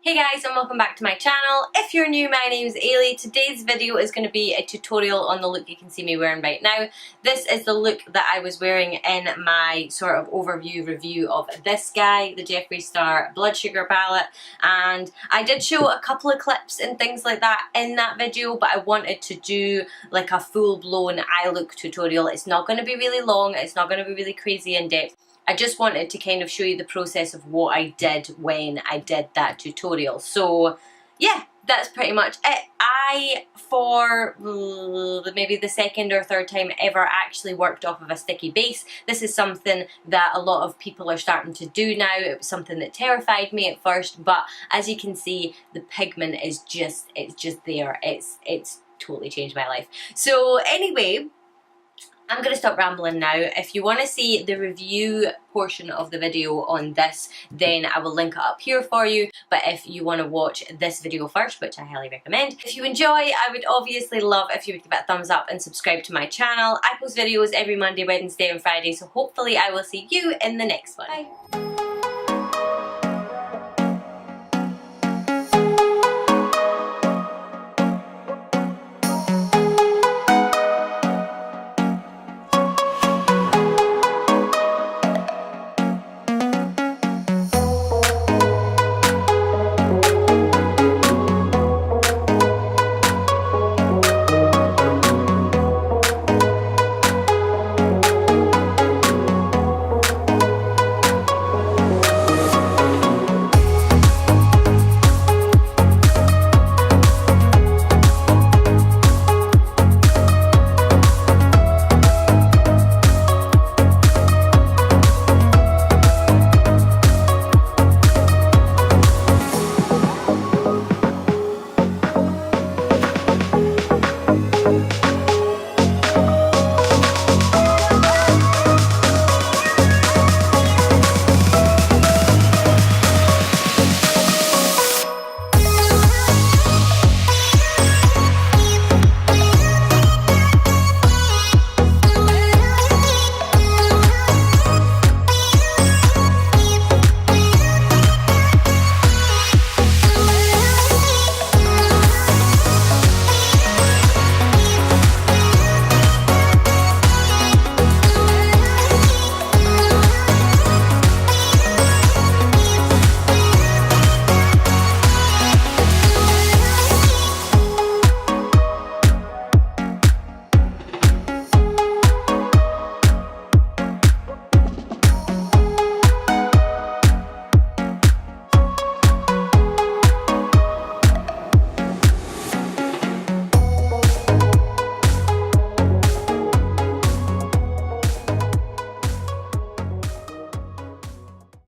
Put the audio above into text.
Hey guys, and welcome back to my channel. If you're new, my name is Ailey. Today's video is going to be a tutorial on the look you can see me wearing right now. This is the look that I was wearing in my sort of overview review of this guy, the Jeffree Star Blood Sugar palette, and I did show a couple of clips and things like that in that video, but I wanted to do like a full-blown eye look tutorial. It's not going to be really long, it's not going to be really crazy in depth. I just wanted to kind of show you the process of what I did when I did that tutorial. So yeah, that's pretty much it. I, for maybe the second or third time ever, actually worked off of a sticky base. This is something that a lot of people are starting to do now. It was something that terrified me at first, but as you can see, the pigment is just, it's just there. It's totally changed my life. So anyway, I'm going to stop rambling now. If you want to see the review portion of the video on this, then I will link it up here for you. But if you want to watch this video first, which I highly recommend, if you enjoy, I would obviously love if you would give it a thumbs up and subscribe to my channel. I post videos every Monday, Wednesday and Friday, so hopefully I will see you in the next one. Bye!